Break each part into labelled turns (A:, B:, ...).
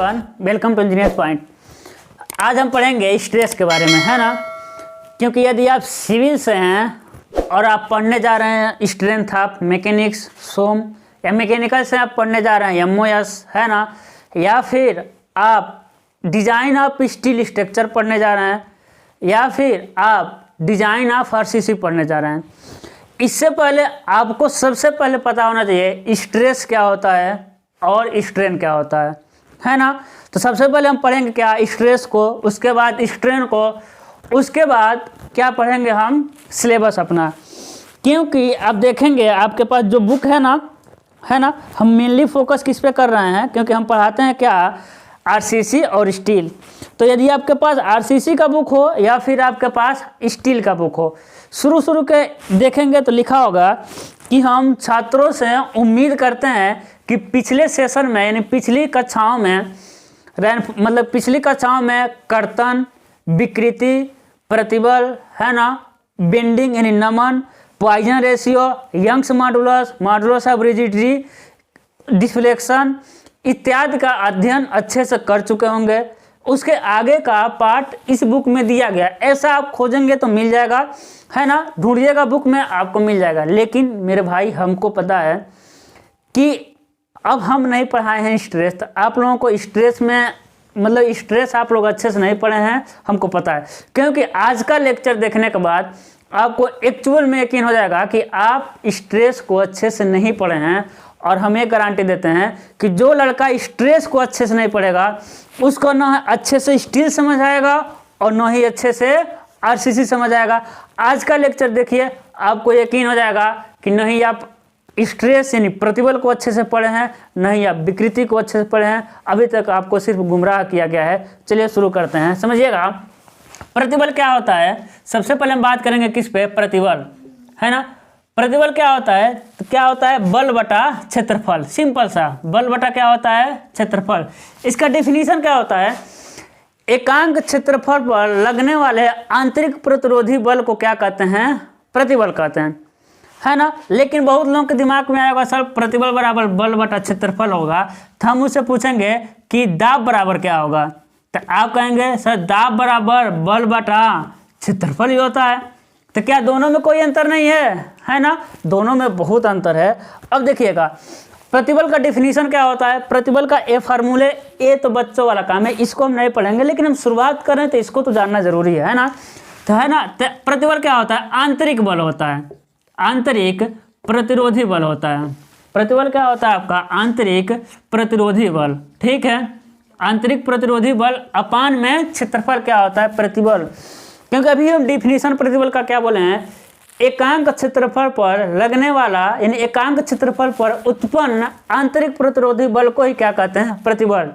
A: Everyone, welcome to engineers point. आज हम पढ़ेंगे स्ट्रेस के बारे में, है ना। क्योंकि यदि आप सिविल से हैं और आप पढ़ने जा रहे हैं स्ट्रेंथ ऑफ मैकेनिक्स सोम, या मैकेनिकल से आप पढ़ने जा रहे हैं एमओएस, है ना, या फिर आप डिज़ाइन ऑफ स्टील स्ट्रक्चर पढ़ने जा रहे हैं, या फिर आप डिज़ाइन ऑफ आरसीसी पढ़ने जा रहे हैं, इससे पहले आपको सबसे पहले पता होना चाहिए स्ट्रेस क्या होता है और स्ट्रेन क्या होता है ना। तो सबसे पहले हम पढ़ेंगे क्या, स्ट्रेस को, उसके बाद स्ट्रेन को, उसके बाद क्या पढ़ेंगे हम, सिलेबस अपना। क्योंकि आप देखेंगे आपके पास जो बुक है ना, हम मेनली फोकस किस पे कर रहे हैं, क्योंकि हम पढ़ाते हैं क्या, आरसीसी और स्टील। तो यदि आपके पास आरसीसी का बुक हो या फिर आपके पास स्टील का बुक हो, शुरू के देखेंगे तो लिखा होगा कि हम छात्रों से उम्मीद करते हैं कि पिछले सेशन में यानी पिछली कक्षाओं में कर्तन, विकृति, प्रतिबल, है ना, बेंडिंग यानी नमन, Poisson ratio, Young's modulus, modulus of rigidity, deflection इत्यादि का अध्ययन अच्छे से कर चुके होंगे। उसके आगे का पार्ट इस बुक में दिया गया, ऐसा आप खोजेंगे तो मिल जाएगा, है ना, ढूंढिएगा बुक में आपको मिल जाएगा। लेकिन मेरे भाई हमको पता है कि अब हम नहीं पढ़ाए हैं स्ट्रेस, तो आप लोगों को स्ट्रेस में मतलब स्ट्रेस आप लोग अच्छे से नहीं पढ़े हैं, हमको पता है। क्योंकि आज का लेक्चर देखने के बाद आपको एक्चुअल में यकीन हो जाएगा कि आप स्ट्रेस को अच्छे से नहीं पढ़े हैं। और हम ये गारंटी देते हैं कि जो लड़का स्ट्रेस को अच्छे से नहीं पढ़ेगा उसको न अच्छे से स्टील समझ आएगा और न ही अच्छे से आरसीसी समझ आएगा। आज का लेक्चर देखिए, आपको यकीन हो जाएगा कि नहीं आप स्ट्रेस यानी प्रतिबल को अच्छे से पढ़े हैं, नहीं आप विकृति को अच्छे से पढ़े हैं, अभी तक आपको सिर्फ गुमराह किया गया है। चलिए शुरू करते हैं, समझिएगा प्रतिबल क्या होता है। सबसे पहले हम बात करेंगे किस पे, प्रतिबल, है ना। प्रतिबल क्या होता है, तो क्या होता है, बल बटा क्षेत्रफल, सिंपल सा, बल बटा क्या होता है, क्षेत्रफल। इसका डेफिनेशन क्या होता है, एकांक क्षेत्रफल पर लगने वाले आंतरिक प्रतिरोधी बल को क्या कहते हैं, प्रतिबल कहते हैं, है ना। लेकिन बहुत लोगों के दिमाग में आएगा सर प्रतिबल बराबर बल बटा क्षेत्रफल होगा, तो हम उससे पूछेंगे कि दाब बराबर क्या होगा, तो आप कहेंगे सर दाब बराबर बल बटा क्षेत्रफल ही होता है। तो क्या दोनों में कोई अंतर नहीं है ना, दोनों में बहुत अंतर है। अब देखिएगा प्रतिबल का डिफिनीशन क्या होता है, प्रतिबल का ए फार्मूले, ए तो बच्चों वाला काम है, इसको हम नहीं पढ़ेंगे, लेकिन हम शुरुआत करें तो इसको तो जानना जरूरी है ना। तो है ना, तो प्रतिबल क्या होता है, आंतरिक बल होता है, आंतरिक प्रतिरोधी बल होता है। प्रतिबल क्या होता है आपका, आंतरिक प्रतिरोधी बल, ठीक है। आंतरिक प्रतिरोधी बल अपान में क्षेत्रफल क्या होता है, प्रतिबल। क्योंकि अभी हम डिफिनीशन प्रतिबल का क्या बोले हैं, एकांक क्षेत्रफल पर लगने वाला यानी एकांक क्षेत्रफल पर उत्पन्न आंतरिक प्रतिरोधी बल को ही क्या कहते हैं, प्रतिबल।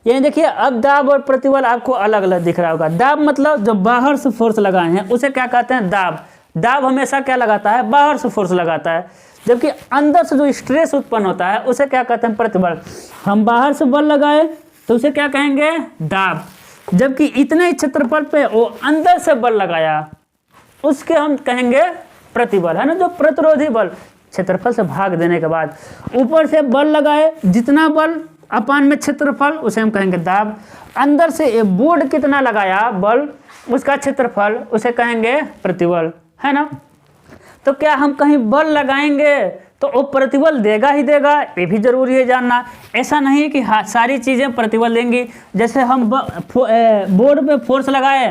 A: यानी देखिए अब दाब और प्रतिबल आपको अलग अलग दिख रहा होगा। दाब मतलब जो बाहर से फोर्स लगाए हैं उसे क्या कहते हैं, दाब। दाब हमेशा क्या लगाता है, बाहर से फोर्स लगाता है, जबकि अंदर से जो स्ट्रेस उत्पन्न होता है उसे क्या कहते हैं, प्रतिबल। हम बाहर से बल लगाए तो उसे क्या कहेंगे, दाब। जबकि इतने क्षेत्रफल पे वो अंदर से बल लगाया उसके हम कहेंगे प्रतिबल, है ना, जो प्रतिरोधी बल, क्षेत्रफल से भाग देने के बाद ऊपर से बल लगाए, जितना बल अपान में क्षेत्रफल उसे हम कहेंगे दाब। अंदर से ये बोर्ड कितना लगाया बल, उसका क्षेत्रफल उसे कहेंगे प्रतिबल, है ना। तो क्या हम कहीं बल लगाएंगे तो वो प्रतिबल देगा ही देगा, ये भी जरूरी है जानना। ऐसा नहीं कि सारी चीज़ें प्रतिबल देंगी। जैसे हम बोर्ड पे फोर्स लगाए,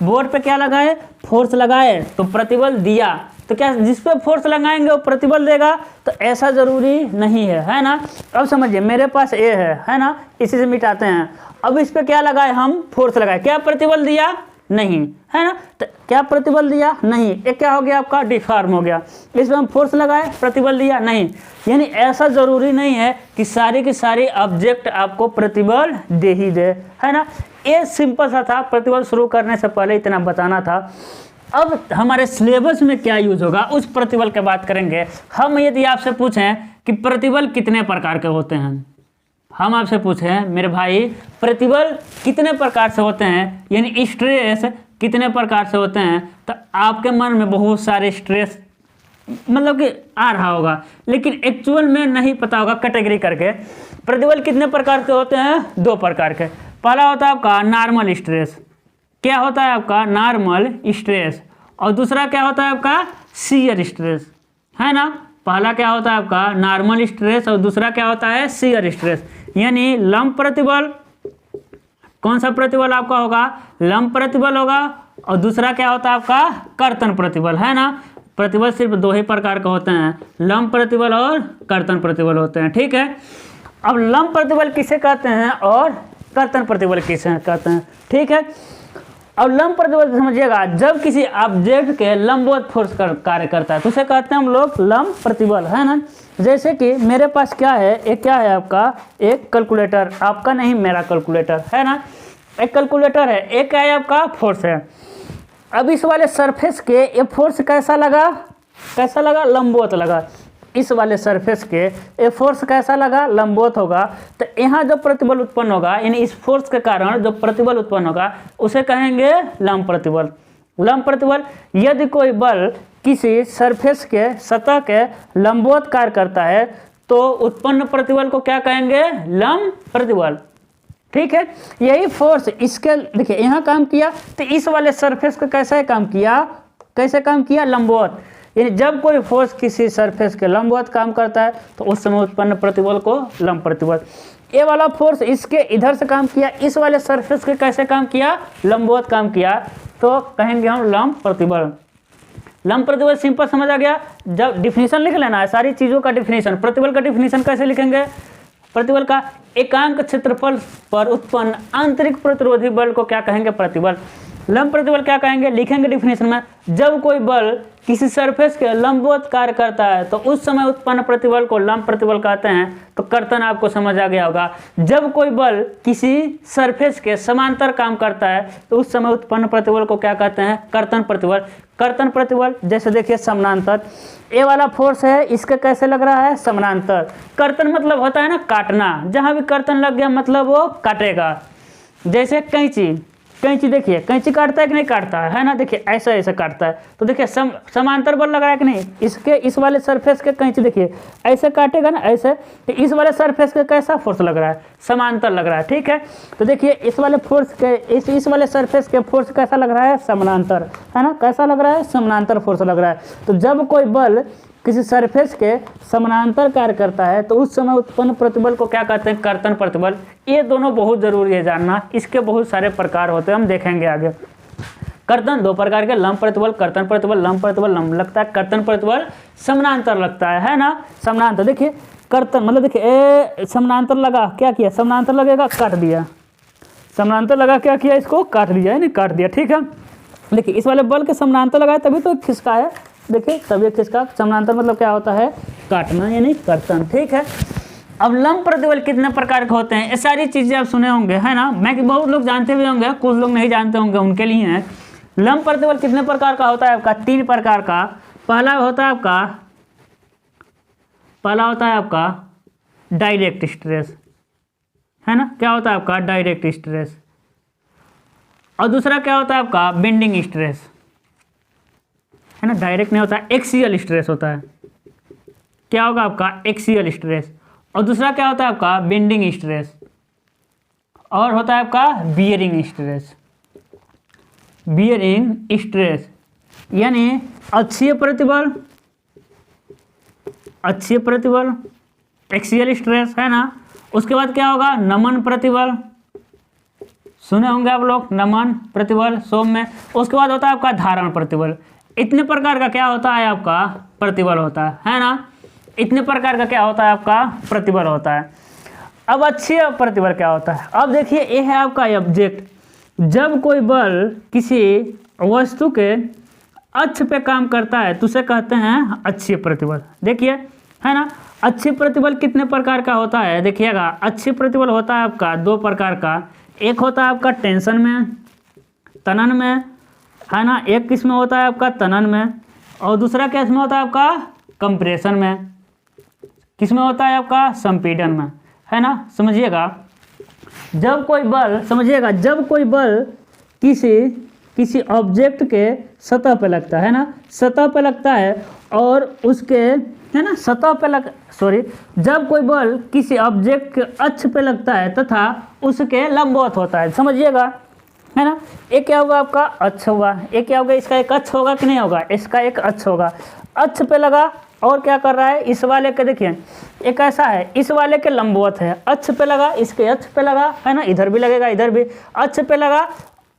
A: बोर्ड पे क्या लगाए, फोर्स लगाए तो प्रतिबल दिया, तो क्या जिस पे फोर्स लगाएंगे वो प्रतिबल देगा, तो ऐसा जरूरी नहीं है ना। अब समझिए मेरे पास ए है ना, इसी से मिटाते हैं। अब इस पे क्या लगाए, हम फोर्स लगाए, क्या प्रतिबल दिया, नहीं, है ना। तो क्या प्रतिबल दिया, नहीं, ये क्या हो गया आपका, डिफॉर्म हो गया। इस पर हम फोर्स लगाए, प्रतिबल दिया, नहीं। यानी ऐसा जरूरी नहीं है कि सारी की सारी ऑब्जेक्ट आपको प्रतिबल दे ही दे, है ना। ये सिंपल सा था, प्रतिबल शुरू करने से पहले इतना बताना था। अब हमारे सिलेबस में क्या यूज होगा उस प्रतिबल की बात करेंगे हम। यदि आपसे पूछें कि प्रतिबल कितने प्रकार के होते हैं, हम आपसे पूछें मेरे भाई प्रतिबल कितने प्रकार से होते हैं, यानी स्ट्रेस कितने प्रकार से होते हैं, तो आपके मन में बहुत सारे स्ट्रेस मतलब कि आ रहा होगा, लेकिन एक्चुअल में नहीं पता होगा कैटेगरी करके। प्रतिबल कितने प्रकार के होते हैं? 2 प्रकार के। पहला होता है आपका नॉर्मल स्ट्रेस, क्या होता है आपका? Normal stress. और दूसरा क्या होता है आपका? शियर स्ट्रेस, है ना। पहला क्या होता है आपका? नॉर्मल स्ट्रेस, और दूसरा क्या होता है? Shear stress. यानी लंप प्रतिबल, कौन सा प्रतिबल आपका होगा? लंप प्रतिबल होगा। और दूसरा क्या होता है आपका? कर्तन प्रतिबल, है ना। प्रतिबल सिर्फ 2 ही प्रकार के होते हैं, लंप प्रतिबल और कर्तन प्रतिबल होते हैं, ठीक है। अब लंप प्रतिबल किसे कहते हैं और कर्तन प्रतिबल किसे कहते हैं, ठीक है। अब लंप प्रतिबल समझिएगा, जब किसी ऑब्जेक्ट के लंबवत फोर्स कार्य करता है तो उसे कहते हैं हम लोग लंप प्रतिबल, है ना। जैसे कि मेरे पास क्या है, एक क्या है आपका? एक कैलकुलेटर, आपका नहीं मेरा कैलकुलेटर, है ना। एक कैलकुलेटर है, एक क्या है आपका? फोर्स है। अब इस वाले सरफेस के ये फोर्स कैसा लगा? कैसा लगा? लंबवत लगा। इस वाले सरफेस के ये फोर्स कैसा लगा? लंबवत होगा। तो यहाँ जो प्रतिबल उत्पन्न होगा, यानी इस फोर्स के कारण जो प्रतिबल उत्पन्न होगा उसे कहेंगे लंप प्रतिबल। लंप प्रतिबल, यदि कोई बल किसी सरफेस के सतह के लंबवत कार्य करता है तो उत्पन्न प्रतिबल को क्या कहेंगे? लंप प्रतिबल, ठीक है। यही फोर्स इसके देखिए यहाँ काम किया, तो इस वाले सरफेस को कैसे काम किया? कैसे काम किया? लंबवत। यानी जब कोई फोर्स किसी सरफेस के लंबवत काम करता है तो उस समय उत्पन्न प्रतिबल को लंप प्रतिबल। ये वाला फोर्स इसके इधर से काम किया, इस वाले सरफेस के कैसे काम किया? लंबवत काम किया, तो कहेंगे हम लंप प्रतिबल। लंप प्रतिबल सिंपल समझ आ गया। जब डिफिनीशन लिख लेना है सारी चीज़ों का डिफिनीशन। प्रतिबल का डिफिनीशन कैसे लिखेंगे? प्रतिबल का एकांक क्षेत्रफल पर उत्पन्न आंतरिक प्रतिरोधी बल को क्या कहेंगे? प्रतिबल। लंप प्रतिबल क्या कहेंगे? लिखेंगे डिफिनीशन में, जब कोई बल किसी सरफेस के लंबवत कार्य करता है तो उस समय उत्पन्न प्रतिबल को लंप प्रतिबल कहते हैं। तो कर्तन आपको समझ आ गया होगा। जब कोई बल किसी सरफेस के समांतर काम करता है तो उस समय उत्पन्न प्रतिबल को क्या कहते हैं? कर्तन प्रतिबल। कर्तन प्रतिबल जैसे देखिए समानांतर, ये वाला फोर्स है, इसका कैसे लग रहा है? समानांतर। कर्तन मतलब होता है ना काटना, जहाँ भी कर्तन लग गया मतलब वो काटेगा। जैसे कैंची, कैंची देखिए कैंची काटता है कि नहीं काटता है ना। देखिए ऐसा ऐसा काटता है, तो देखिए समांतर बल लग रहा है कि नहीं? इसके इस वाले सरफेस के कैंची देखिए ऐसे काटेगा ना, ऐसे। तो इस वाले सरफेस के कैसा फोर्स लग रहा है? समांतर लग रहा है, ठीक है। तो देखिए इस वाले फोर्स के इस वाले सरफेस के फोर्स कैसा लग रहा है? समानांतर, है ना। कैसा लग रहा है? समानांतर फोर्स लग रहा है। तो जब कोई बल किसी सरफेस के समानांतर कार्य करता है तो उस समय उत्पन्न प्रतिबल को क्या कहते हैं? कर्तन प्रतिबल। ये दोनों बहुत जरूरी है जानना, इसके बहुत सारे प्रकार होते हैं, हम देखेंगे आगे। कर्तन 2 प्रकार के, लंप प्रतिबल, कर्तन प्रतिबल। लंप प्रतिबल लंब लगता है, कर्तन प्रतिबल समानांतर लगता है ना। समानांतर देखिए कर्तन मतलब देखिए समानांतर लगा, क्या किया? समानांतर लगेगा, काट दिया। समानांतर लगा, क्या किया? इसको काट दिया, है नहीं काट दिया, ठीक है। देखिए इस वाले बल के समानांतर लगाए तभी तो खिसका है, देखिए तभी खिसका। समानांतर मतलब क्या होता है? काटना, यानी कर्तन, ठीक है। अब लंप प्रतिबल कितने प्रकार के होते हैं ये सारी चीज़ें आप सुने होंगे, है ना। मैं बहुत लोग जानते भी होंगे, कुछ लोग नहीं जानते होंगे, उनके लिए है। लंप प्रतिबल कितने प्रकार का होता है आपका? 3 प्रकार का। पहला होता है आपका डायरेक्ट स्ट्रेस, है ना। क्या होता है आपका? Direct stress. और दूसरा क्या होता है आपका? बेंडिंग स्ट्रेस, है ना। डायरेक्ट नहीं होता, एक्सियल स्ट्रेस होता है। क्या होगा आपका? Axial stress. और दूसरा क्या होता है आपका? Bending stress. और होता है आपका बियरिंग स्ट्रेस। बियरिंग स्ट्रेस यानी अक्षीय प्रतिबल, अक्षीय प्रतिबल, एक्सियल स्ट्रेस, है ना। उसके बाद क्या होगा? नमन प्रतिबल, सुने होंगे आप लोग, नमन प्रतिबल सौम्य। उसके बाद होता है आपका धारण प्रतिबल। इतने प्रकार का क्या होता है आपका? प्रतिबल होता है ना। इतने प्रकार का क्या होता है आपका? प्रतिबल होता है। अब अक्षीय प्रतिबल क्या होता है? अब देखिए ये है आपका ऑब्जेक्ट। जब कोई बल किसी वस्तु के अक्ष पे काम करता है तो उसे कहते हैं अक्षीय प्रतिबल। देखिए, है ना। अक्षीय प्रतिबल कितने प्रकार का होता है? देखिएगा, अक्षीय प्रतिबल होता है आपका 2 प्रकार का। एक होता है आपका टेंशन में, तनन में, है ना। एक किस्म होता है आपका तनन में, और दूसरा किस्म होता है आपका कंप्रेशन में। किसमें होता है आपका? संपीड़न में, है ना। समझिएगा, जब कोई बल, समझिएगा, जब कोई बल किसी ऑब्जेक्ट के सतह पे लगता है ना, सतह पे लगता है, और उसके है ना सतह पे जब कोई बल किसी ऑब्जेक्ट के अक्ष पे लगता है तथा उसके लंबवत होता है, समझिएगा, है ना। एक क्या होगा आपका अक्ष होगा, एक क्या होगा इसका एक अक्ष होगा कि नहीं होगा, इसका एक अक्ष होगा, अक्ष पे लगा और क्या कर रहा है इस वाले के, देखिए एक ऐसा है इस वाले के लंबवत है, अक्ष पे लगा, इसके अक्ष पे लगा, है ना, इधर भी लगेगा, इधर भी अक्ष पे लगा,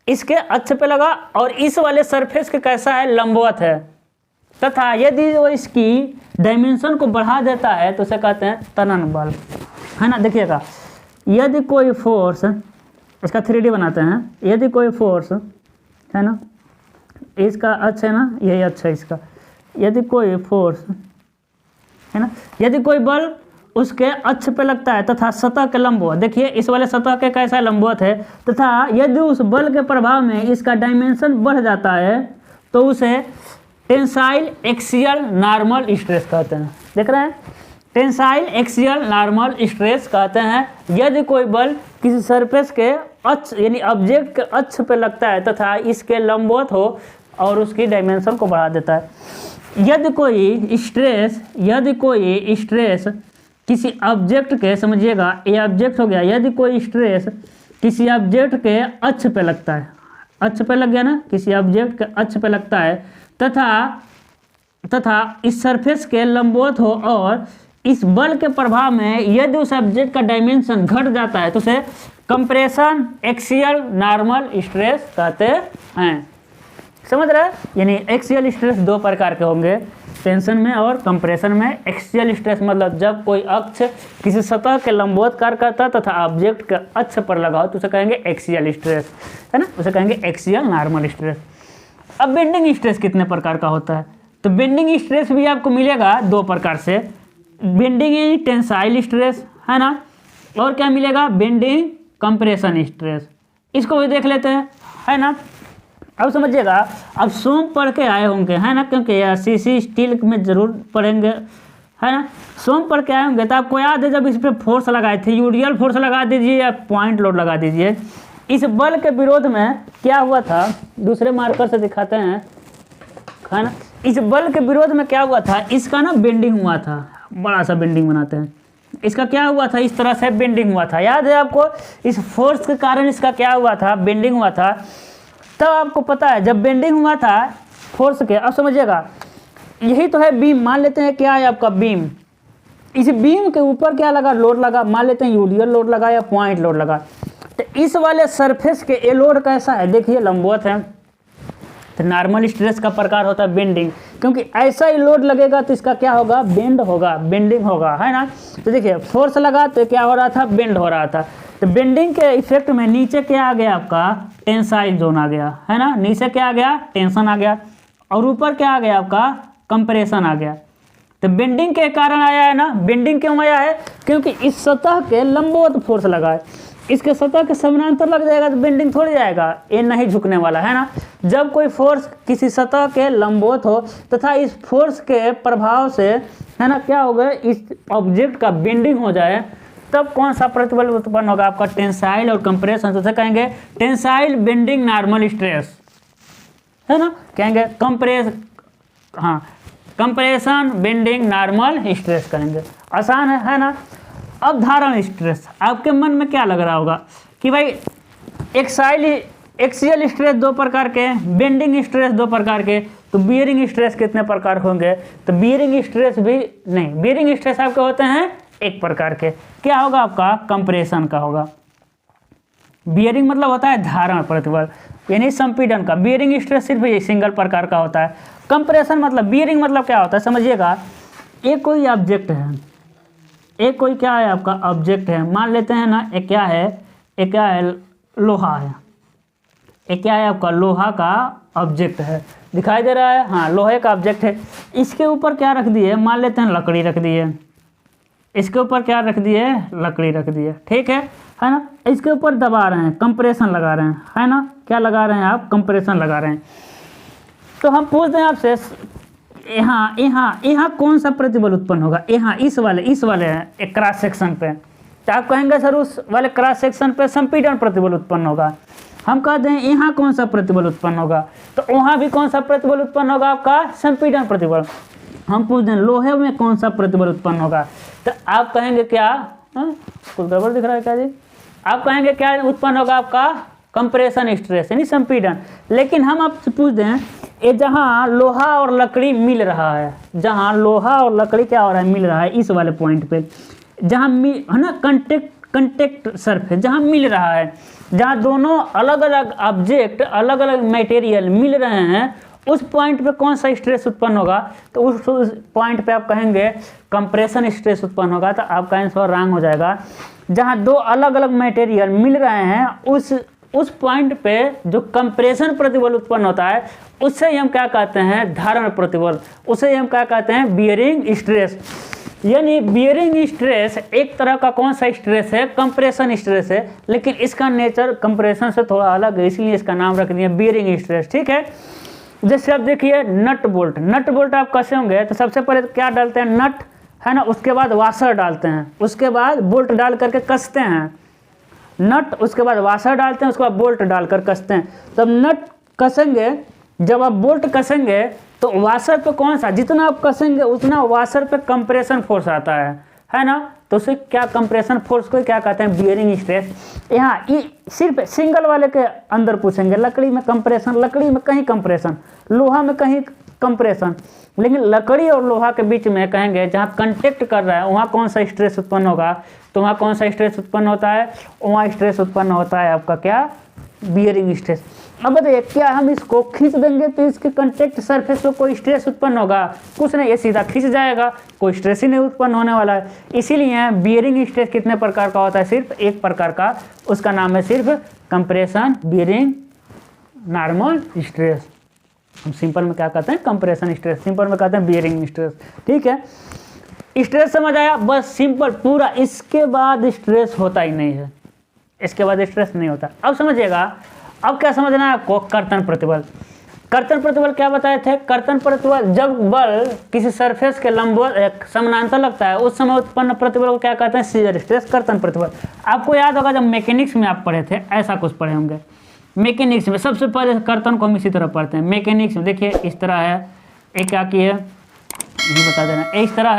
A: इसके अक्ष पे लगा और इस वाले सरफेस के कैसा है लंबवत है, तथा यदि वो इसकी डायमेंशन को बढ़ा देता है तो उसे कहते हैं तनन बल, है ना। देखिएगा यदि कोई फोर्स, इसका 3D बनाते हैं, यदि कोई फोर्स है ना, इसका अक्ष है ना, यही अक्ष है इसका, यदि कोई फोर्स है ना, यदि कोई बल उसके अक्ष पे लगता है तथा सतह के लंबवत, देखिए इस वाले सतह के कैसा लंबवत है, तथा यदि उस बल के प्रभाव में इसका डायमेंशन बढ़ जाता है तो उसे टेंसाइल एक्सियल नॉर्मल स्ट्रेस कहते हैं। देख रहे हैं, टेंसाइल एक्सियल नॉर्मल स्ट्रेस कहते हैं यदि कोई बल किसी सरफेस के अक्ष यानी ऑब्जेक्ट के अक्ष पे लगता है तथा इसके लंबवत हो और उसकी डायमेंशन को बढ़ा देता है। यदि कोई स्ट्रेस किसी ऑब्जेक्ट के, समझिएगा ये ऑब्जेक्ट हो गया, यदि कोई स्ट्रेस किसी ऑब्जेक्ट के अक्ष पे लगता है, अक्ष पे लग गया ना, किसी ऑब्जेक्ट के अक्ष पे लगता है तथा इस सरफेस के लंबवत हो और इस बल के प्रभाव में यदि उस ऑब्जेक्ट का डायमेंशन घट जाता है तो उसे कंप्रेशन एक्सियल नॉर्मल स्ट्रेस कहते हैं। समझ रहे हैं, यानी एक्सियल स्ट्रेस दो प्रकार के होंगे, टेंशन में और कंप्रेशन में। एक्सियल स्ट्रेस मतलब जब कोई अक्ष किसी सतह के लंबवत कार्य करता है तथा ऑब्जेक्ट के अक्ष पर लगा हो तो उसे कहेंगे एक्सियल स्ट्रेस, है ना, उसे कहेंगे एक्सियल नॉर्मल स्ट्रेस। अब बेंडिंग स्ट्रेस कितने प्रकार का होता है, तो बेंडिंग स्ट्रेस भी आपको मिलेगा दो प्रकार से, बेंडिंग टेंसाइल स्ट्रेस, है ना, और क्या मिलेगा बेंडिंग कंप्रेशन स्ट्रेस, इसको भी देख लेते हैं, है ना। अब समझिएगा, अब सोम पढ़ के आए होंगे, है ना, क्योंकि सीसी स्टील में जरूर पढ़ेंगे, है ना। सोम पढ़ के आए होंगे तो आपको याद है जब इस पर फोर्स लगाए थे, यूडियल फोर्स लगा दीजिए या पॉइंट लोड लगा दीजिए, इस बल के विरोध में क्या हुआ था, दूसरे मार्कर से दिखाते हैं, है ना, इस बल के विरोध में क्या हुआ था, इसका ना बेंडिंग हुआ था, बड़ा सा बेंडिंग बनाते हैं, इसका क्या हुआ था, इस तरह से बेंडिंग हुआ था, याद है आपको, इस फोर्स के कारण इसका क्या हुआ था, बेंडिंग हुआ था। तब आपको पता है जब बेंडिंग हुआ था फोर्स के, अब समझिएगा यही तो है बीम, मान लेते हैं क्या है आपका बीम, इस बीम के ऊपर क्या लगा, लोड लगा, मान लेते हैं यूडियल लोड लगा या पॉइंट लोड लगा, तो इस वाले सरफेस के ये लोड कैसा है, देखिए लंबवत है, तो नॉर्मल स्ट्रेस का प्रकार होता है बेंडिंग, क्योंकि ऐसा ही लोड लगेगा तो इसका क्या होगा, बेंड होगा, बेंडिंग होगा, है ना। तो देखिए फोर्स लगा तो क्या हो रहा था, बेंड हो रहा था, तो बेंडिंग के इफेक्ट में नीचे क्या आ गया आपका, टेंसाइल जोन आ गया, है ना, नीचे क्या आ गया, टेंशन आ गया, और ऊपर क्या आ गया आपका, कंप्रेशन आ गया। तो बेंडिंग के कारण आया है ना, बेंडिंग क्यों आया है, क्योंकि इस सतह के लंबवत फोर्स लगा है, इसके सतह के समानांतर लग जाएगा तो बेंडिंग थोड़ी जाएगा, ये नहीं झुकने वाला, है ना। जब कोई फोर्स किसी सतह के लंबवत हो तथा इस फोर्स के प्रभाव से, है ना, क्या होगा, इस ऑब्जेक्ट का बेंडिंग हो जाए, तब कौन सा प्रतिबल उत्पन्न होगा आपका, टेंसाइल और कंप्रेशन, तो उसे कहेंगे टेंसाइल बेंडिंग नॉर्मल स्ट्रेस, है ना, कहेंगे कंप्रेशन बेंडिंग नॉर्मल स्ट्रेस कहेंगे, आसान है ना। अब धारण स्ट्रेस, आपके मन में क्या लग रहा होगा कि भाई एक्सियल स्ट्रेस दो प्रकार के, बेंडिंग स्ट्रेस दो प्रकार के, तो बियरिंग स्ट्रेस कितने प्रकार होंगे, तो बियरिंग स्ट्रेस भी नहीं, बियरिंग स्ट्रेस आपके होते हैं एक प्रकार के, क्या होगा आपका, कंप्रेशन का होगा। बियरिंग मतलब होता है धारण प्रतिबल यानी संपीड़न का, बियरिंग स्ट्रेस सिर्फ ये सिंगल प्रकार का होता है। कंप्रेशन मतलब, बियरिंग मतलब क्या होता है, समझिएगा, एक कोई ऑब्जेक्ट है, एक कोई क्या है आपका ऑब्जेक्ट है, मान लेते हैं ना, एक क्या है, लोहा है, एक क्या है आपका, लोहा का ऑब्जेक्ट है, दिखाई दे रहा है, हाँ लोहे का ऑब्जेक्ट है, इसके ऊपर क्या रख दिए, मान लेते हैं लकड़ी रख दिए, इसके ऊपर क्या रख दिए, लकड़ी रख दिए, ठीक है ना, इसके ऊपर दबा रहे हैं, कंप्रेशन लगा रहे हैं, है ना, क्या लगा रहे हैं आप, कंप्रेशन लगा रहे हैं। तो हम पूछते हैं आपसे, यहाँ कौन सा प्रतिबल उत्पन्न होगा, यहाँ इस वाले एक क्रॉस सेक्शन पे, तो आप कहेंगे सर उस वाले क्रॉस सेक्शन पे संपीड़न प्रतिबल उत्पन्न होगा। हम कहते हैं यहाँ कौन सा प्रतिबल उत्पन्न होगा, तो वहाँ भी कौन सा प्रतिबल उत्पन्न होगा आपका, संपीड़न प्रतिबल। हम पूछते हैं लोहे में कौन सा प्रतिबल उत्पन्न होगा, तो आप कहेंगे क्या, कुछ गड़बड़ दिख रहा है क्या जी, आप कहेंगे क्या उत्पन्न होगा आपका कंप्रेशन स्ट्रेस यानी संपीड़न। लेकिन हम आपसे पूछते हैं ये जहाँ लोहा और लकड़ी मिल रहा है, जहाँ लोहा और लकड़ी क्या हो रहा है, मिल रहा है इस वाले पॉइंट पे, जहाँ है ना कंटेक्ट सरफेस जहाँ मिल रहा है, जहाँ दोनों अलग अलग ऑब्जेक्ट अलग अलग मटेरियल मिल रहे हैं, उस पॉइंट पे कौन सा स्ट्रेस उत्पन्न होगा, तो उस पॉइंट पे आप कहेंगे कंप्रेशन स्ट्रेस उत्पन्न होगा। तो आपका आंसर रॉन्ग हो जाएगा। जहाँ दो अलग अलग मटेरियल मिल रहे हैं उस पॉइंट पे जो कंप्रेशन प्रतिबल उत्पन्न होता है उससे हम क्या कहते हैं, धारण प्रतिबल, उसे हम क्या कहते हैं, बियरिंग स्ट्रेस। यानी बियरिंग स्ट्रेस एक तरह का कौन सा स्ट्रेस है, कंप्रेशन स्ट्रेस है, लेकिन इसका नेचर कंप्रेशन से थोड़ा अलग है, इसलिए इसका नाम रख दिया बियरिंग स्ट्रेस। ठीक है, जैसे आप देखिए नट बोल्ट आप कसे होंगे तो सबसे पहले क्या डालते हैं, नट है ना, उसके बाद वाशर डालते हैं, उसके बाद बोल्ट डाल करके कसते हैं, नट उसके बाद वाशर डालते हैं, उसके बाद बोल्ट डालकर कसते हैं। तब नट कसेंगे, जब आप बोल्ट कसेंगे तो वाशर पे कौन सा, जितना आप कसेंगे उतना वाशर पे कंप्रेशन फोर्स आता है ना, तो उसे क्या कंप्रेशन फोर्स को क्या कहते हैं, बियरिंग स्ट्रेस। यहाँ सिर्फ सिंगल वाले के अंदर पूछेंगे, लकड़ी में कंप्रेशन, लकड़ी में कहीं कंप्रेशन, लोहा में कहीं कंप्रेशन, लेकिन लकड़ी और लोहा के बीच में कहेंगे जहाँ कंटेक्ट कर रहा है वहाँ कौन सा स्ट्रेस उत्पन्न होगा, तो वहाँ कौन सा स्ट्रेस उत्पन्न होता है, वहाँ स्ट्रेस उत्पन्न होता है आपका क्या, बियरिंग स्ट्रेस। अब बताइए क्या हम इसको खींच देंगे तो इसके कंटेक्ट सरफेस पे कोई स्ट्रेस उत्पन्न होगा, कुछ नहीं, ये सीधा खींच जाएगा, कोई स्ट्रेस ही नहीं उत्पन्न होने वाला है। इसीलिए बियरिंग स्ट्रेस कितने प्रकार का होता है, सिर्फ एक प्रकार का, उसका नाम है सिर्फ कंप्रेशन बियरिंग नॉर्मल स्ट्रेस। हम सिंपल में क्या कहते हैं, कंप्रेशन स्ट्रेस, सिंपल में कहते हैं बियरिंग स्ट्रेस। ठीक है, स्ट्रेस समझ आया, बस सिंपल पूरा, इसके बाद स्ट्रेस होता ही नहीं है, इसके बाद स्ट्रेस नहीं होता। अब समझिएगा, अब क्या समझना है आपको, कर्तन प्रतिबल। कर्तन प्रतिबल क्या बताए थे, कर्तन प्रतिबल जब बल किसी सरफेस के लंबवत समानांतर लगता है उस समय उत्पन्न प्रतिबल को क्या कहते हैं, शियर स्ट्रेस, कर्तन प्रतिबल। आपको याद होगा जब मैकेनिक्स में आप पढ़े थे ऐसा कुछ पढ़े होंगे, मैकेनिक्स में सबसे पहले कर्तन को हम इसी तरह पढ़ते हैं। मैकेनिक्स में देखिए इस तरह है, एक क्या किए ये बता देना, इस तरह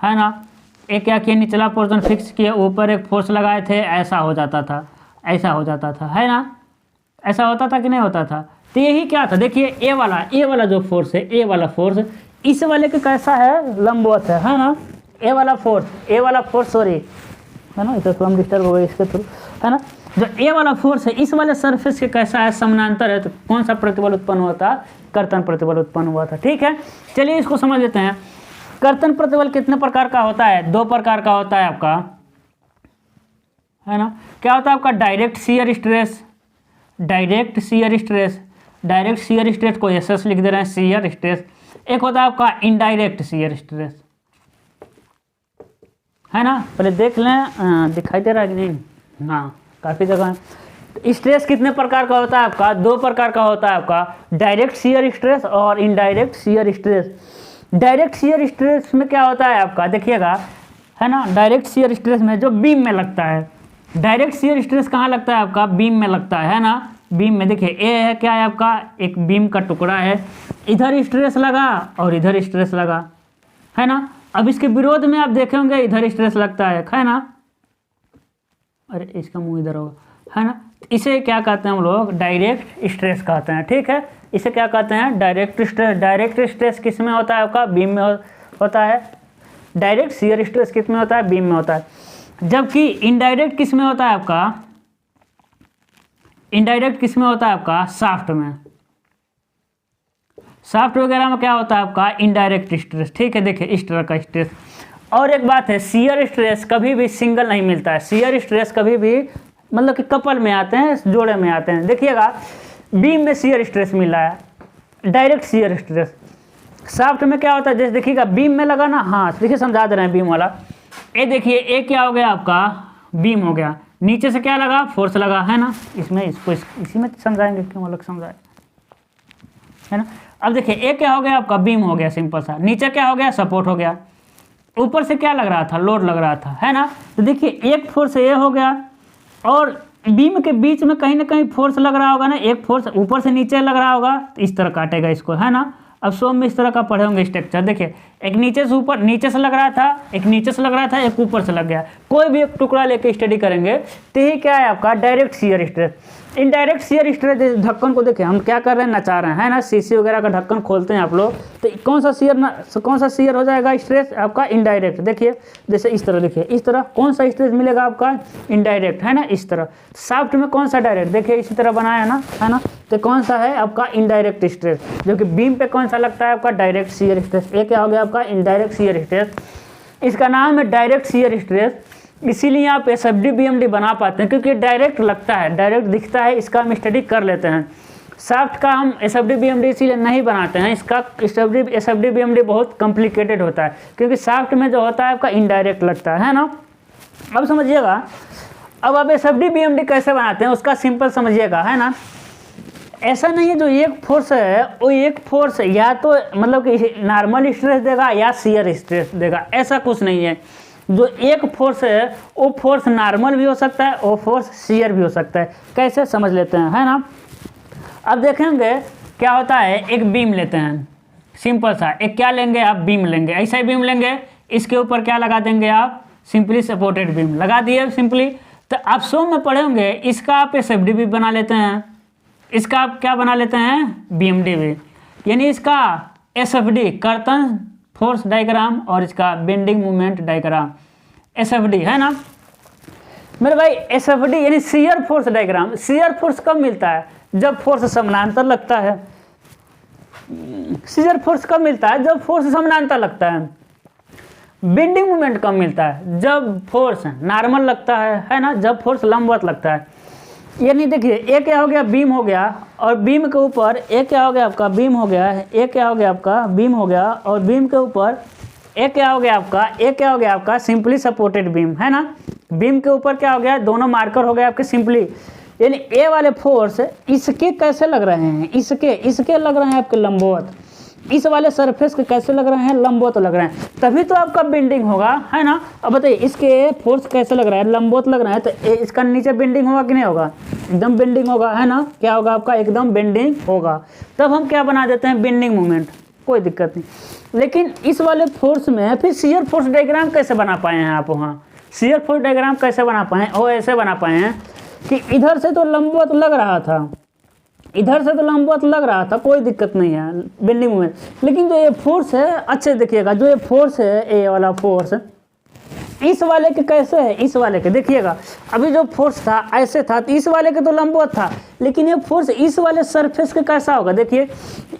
A: है ना, एक क्या किए, निचला पोर्शन फिक्स किए, ऊपर एक फोर्स लगाए थे, ऐसा हो जाता था, ऐसा हो जाता था, है ना, ऐसा होता था कि नहीं होता था। तो यही क्या था, देखिए ए वाला जो फोर्स है, ए वाला फोर्स इस वाले के कैसा है, लंबवत है ना, ए वाला फोर्स सॉरी है ना, इधर हम डिस्टर्ब हो गए इसके थ्रू, है ना, जो ए वाला फोर्स है इस वाले सरफेस के कैसा है, समानांतर है, तो कौन सा प्रतिबल उत्पन्न हुआ था, कर्तन प्रतिबल उत्पन्न हुआ था। ठीक है, चलिए इसको समझ लेते हैं। कर्तन प्रतिबल कितने प्रकार का होता है, दो प्रकार का होता है आपका, है ना, क्या होता है आपका, direct shear stress, direct shear stress को एस लिख दे रहे हैं, शियर स्ट्रेस। एक होता है आपका इनडायरेक्ट शियर स्ट्रेस, है ना, पहले देख लें दिखाई दे रहा है कि नहीं, हाँ काफ़ी जगह है। स्ट्रेस कितने प्रकार का होता है आपका, दो प्रकार का होता है आपका, डायरेक्ट शियर स्ट्रेस और indirect shear stress. Direct shear stress में क्या होता है आपका, देखिएगा, है ना, डायरेक्ट शियर स्ट्रेस में जो बीम में लगता है, डायरेक्ट शियर स्ट्रेस कहाँ लगता है आपका, बीम में लगता है ना, बीम में देखिए ए है, क्या है आपका, एक बीम का टुकड़ा है, इधर स्ट्रेस लगा और इधर स्ट्रेस लगा, है ना। अब इसके विरोध में आप देखे होंगे इधर स्ट्रेस लगता है ना, अरे इसका मुंह इधर होगा, है ना, इसे क्या कहते हैं हम लोग, डायरेक्ट स्ट्रेस कहते हैं। ठीक है, इसे क्या कहते हैं, डायरेक्ट स्ट्रेस। डायरेक्ट स्ट्रेस किस में होता है आपका, बीम में होता है। डायरेक्ट शियर स्ट्रेस किस में होता है, बीम में होता है। जबकि इनडायरेक्ट किस में होता है आपका, इनडायरेक्ट किस में होता है आपका, शाफ्ट में, शाफ्ट वगैरह में क्या होता है आपका, इनडायरेक्ट स्ट्रेस। ठीक है, देखिए इस तरह का स्ट्रेस। और एक बात है, शियर स्ट्रेस कभी भी सिंगल नहीं मिलता है, शियर स्ट्रेस कभी भी मतलब कि कपल में आते हैं, जोड़े में आते हैं। देखिएगा बीम में शियर स्ट्रेस मिल रहा है, डायरेक्ट शियर स्ट्रेस। शाफ्ट में क्या होता है, जैसे देखिएगा बीम में लगा ना, हाँ देखिए समझा दे रहे हैं बीम वाला, ये देखिए ये क्या हो गया आपका, बीम हो गया, नीचे से क्या लगा, फोर्स लगा, है ना, इसमें इसको इसी में समझाएंगे, क्यों अलग समझाए, है ना। अब देखिए ये क्या हो गया आपका, बीम हो गया सिंपल सा, नीचे क्या हो गया, सपोर्ट हो गया, ऊपर से क्या लग रहा था, लोड लग रहा था, है ना। तो देखिए एक फोर्स ये हो गया और बीम के बीच में कहीं ना कहीं फोर्स लग रहा होगा ना, एक फोर्स ऊपर से नीचे लग रहा होगा, तो इस तरह काटेगा इसको, है ना। अब सोम में इस तरह का पढ़े होंगे स्ट्रक्चर। देखिए एक नीचे से ऊपर, नीचे से लग रहा था, एक नीचे से लग रहा था, एक ऊपर से लग गया। कोई भी एक टुकड़ा लेके स्टडी करेंगे तो ये क्या है आपका direct shear stress. Indirect shear stress, ढक्कन को देखिए हम क्या कर रहे हैं, नचा रहे हैं, है ना, शीशी वगैरह का ढक्कन खोलते हैं आप लोग, तो कौन सा शियर हो जाएगा स्ट्रेस आपका इनडायरेक्ट। देखिए जैसे इस तरह, देखिए इस तरह कौन सा स्ट्रेस मिलेगा आपका इनडायरेक्ट, है ना, इस तरह। शाफ्ट में कौन सा डायरेक्ट, देखिए इसी तरह बनाया ना, है ना, तो कौन सा है आपका इनडायरेक्ट स्ट्रेस, जो कि बीम पे कौन सा लगता है आपका डायरेक्ट शियर स्ट्रेस। ये क्या हो गया आपका इनडायरेक्ट शियर स्ट्रेस, इसका नाम है डायरेक्ट शियर स्ट्रेस। इसीलिए आप SFD BMD बना पाते हैं क्योंकि डायरेक्ट लगता है, डायरेक्ट दिखता है, इसका हम स्टडी कर लेते हैं। शाफ्ट का हम SFD BMD इसीलिए नहीं बनाते हैं, इसका SFD BMD बहुत कॉम्प्लिकेटेड होता है क्योंकि शाफ्ट में जो होता है आपका इनडायरेक्ट लगता है ना। अब समझिएगा, अब आप SFD BMD कैसे बनाते हैं उसका सिंपल समझिएगा, है ना। ऐसा नहीं है जो एक फोर्स है वो एक फोर्स या तो मतलब कि नॉर्मल स्ट्रेस देगा या शियर स्ट्रेस देगा, ऐसा कुछ नहीं है। जो एक फोर्स है वो फोर्स नॉर्मल भी हो सकता है, वो फोर्स शियर भी हो सकता है। कैसे समझ लेते हैं, है ना। अब देखेंगे क्या होता है, एक बीम लेते हैं सिंपल सा, एक क्या लेंगे आप, बीम लेंगे, ऐसा ही बीम लेंगे, इसके ऊपर क्या लगा देंगे आप, सिंपली सपोर्टेड बीम लगा दिए सिंपली। तो आप सोम में पढ़े होंगे, इसका आप SFD भी बना लेते हैं, इसका आप क्या बना लेते हैं, BMD भी, यानी इसका SFD कर्तन फोर्स डायग्राम और इसका बेंडिंग मूवमेंट डायग्राम SFD, है ना मेरे भाई। SFD यानी shear force diagram. Shear force कब मिलता है, जब फोर्स समानांतर लगता है। शियर फोर्स कब मिलता है, जब फोर्स समानांतर लगता है। बेंडिंग मूवमेंट कब मिलता है, जब फोर्स नॉर्मल लगता है ना, जब फोर्स लंबवत लगता है। यानी देखिए एक क्या हो गया, बीम हो गया, और बीम के ऊपर एक क्या हो गया आपका, बीम हो गया, एक क्या हो गया आपका, बीम हो गया, और बीम के ऊपर एक क्या हो गया आपका, एक क्या हो गया आपका सिंपली सपोर्टेड बीम, है ना। बीम के ऊपर क्या हो गया, दोनों मार्कर हो गए आपके सिंपली। यानी ए वाले फोर्स इसके कैसे लग रहे हैं, इसके लग रहे हैं आपके लंबवत, इस वाले सरफेस के कैसे लग रहे हैं, लंबवत लग रहे हैं, तभी तो आपका बेंडिंग होगा, है ना। अब बताइए इसके फोर्स कैसे लग रहा है, लंबवत लग रहा है, तो इसका नीचे बेंडिंग होगा कि नहीं होगा, एकदम बेंडिंग होगा, है ना। क्या होगा आपका, एकदम बेंडिंग होगा। तब हम क्या बना देते हैं, बेंडिंग मोमेंट, कोई दिक्कत नहीं। लेकिन इस वाले फोर्स में फिर शियर फोर्स डायग्राम कैसे बना पाए हैं आप, वहाँ शियर फोर्स डायग्राम कैसे बना पाए, वो ऐसे बना पाए हैं कि इधर से तो लंबवत लग रहा था, इधर से तो लंबवत लग रहा था, कोई दिक्कत नहीं है बेंडिंग मूवमेंट। लेकिन जो ये फोर्स है, अच्छे देखिएगा, जो ये फोर्स है, ये वाला फोर्स इस वाले के कैसे है, इस वाले के देखिएगा, अभी जो फोर्स था ऐसे था, तो इस वाले के तो लंबवत था, लेकिन ये फोर्स इस वाले सरफेस के कैसा होगा, देखिए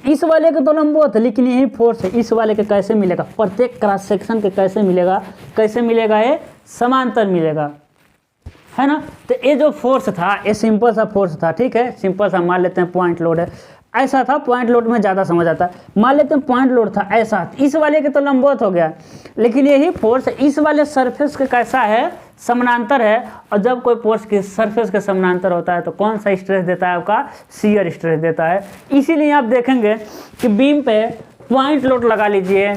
A: इस वाले के तो लंबवत है, लेकिन यही फोर्स है इस वाले के कैसे मिलेगा, प्रत्येक क्रॉस सेक्शन के कैसे मिलेगा, कैसे मिलेगा, ये समांतर मिलेगा, है ना। तो ये जो फोर्स था ये सिंपल सा फोर्स था, ठीक है, सिंपल सा मान लेते हैं, पॉइंट लोड है, ऐसा था। पॉइंट लोड में ज़्यादा समझ आता है, मान लेते हैं पॉइंट लोड था ऐसा, इस वाले के तो लंबवत हो गया, लेकिन यही फोर्स इस वाले सरफेस के कैसा है, समानांतर है। और जब कोई फोर्स की सरफेस के समानांतर होता है तो कौन सा स्ट्रेस देता है आपका, शियर स्ट्रेस देता है। इसीलिए आप देखेंगे कि बीम पे पॉइंट लोड लगा लीजिए,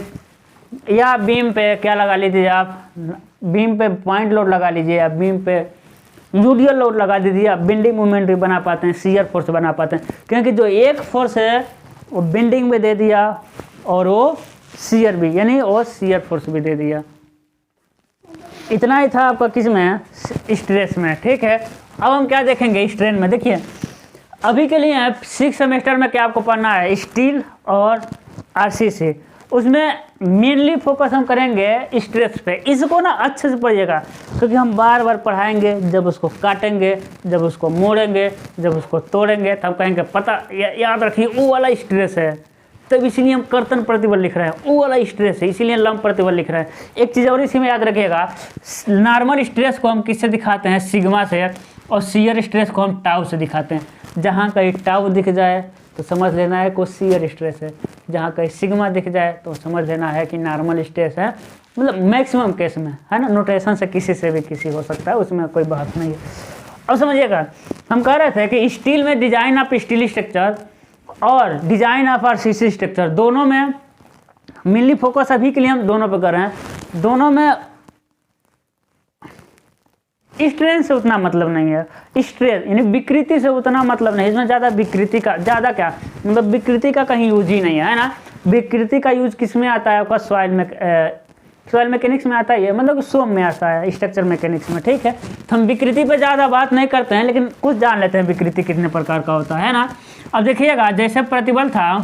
A: या बीम पे क्या लगा लीजिए आप, बीम पे पॉइंट लोड लगा लीजिए, या बीम पे यूडियल लोड लगा दीजिए, आप बेंडिंग मूवमेंट भी बना पाते हैं, शियर फोर्स बना पाते हैं, क्योंकि जो एक फोर्स है वो बेंडिंग में दे दिया और वो शियर भी, यानी वो शियर फोर्स भी दे दिया। इतना ही था आपका किस में, स्ट्रेस में, ठीक है। अब हम क्या देखेंगे स्ट्रेन में। देखिए अभी के लिए 6 सेमेस्टर में क्या आपको पढ़ना है, स्टील और RCC, उसमें मेनली फोकस हम करेंगे स्ट्रेस पे। इसको ना अच्छे से पढ़िएगा, क्योंकि हम बार बार पढ़ाएंगे, जब उसको काटेंगे, जब उसको मोड़ेंगे, जब उसको तोड़ेंगे, तब कहेंगे पता याद रखिए वो वाला स्ट्रेस है। तब इसीलिए हम कर्तन प्रतिबल लिख रहे हैं, वो वाला स्ट्रेस है, इसीलिए लंब प्रतिबल लिख रहे हैं। एक चीज़ और इसी में याद रखिएगा, नॉर्मल स्ट्रेस को हम किससे दिखाते हैं, सिग्मा से, और शियर स्ट्रेस को हम टाउ से दिखाते हैं। जहाँ कहीं टाउ दिख जाए तो समझ लेना है कोई शियर स्ट्रेस है, जहाँ कहीं सिग्मा दिख जाए तो समझ लेना है कि नॉर्मल स्ट्रेस है। मतलब मैक्सिमम केस में, है ना, नोटेशन से किसी से भी किसी हो सकता है, उसमें कोई बात नहीं है। अब समझिएगा, हम कह रहे थे कि स्टील में डिजाइन ऑफ स्टील स्ट्रक्चर और डिजाइन ऑफ RCC स्ट्रक्चर, दोनों में मेनली फोकस अभी के लिए हम दोनों पे कर रहे हैं। दोनों में स्ट्रेन से उतना मतलब नहीं है, स्ट्रेस यानी विकृति से उतना मतलब नहीं, इसमें ज़्यादा विकृति का, ज़्यादा क्या मतलब विकृति का कहीं यूज ही नहीं है ना। विकृति का यूज किस में आता है आपका? सॉइल मैकेनिक्स में आता है, मतलब सोम में आता है, स्ट्रक्चर मैकेनिक्स में, ठीक है। तो हम विकृति पे ज़्यादा बात नहीं करते हैं, लेकिन कुछ जान लेते हैं विकृति कितने प्रकार का होता है ना। अब देखिएगा, जैसे प्रतिबल था,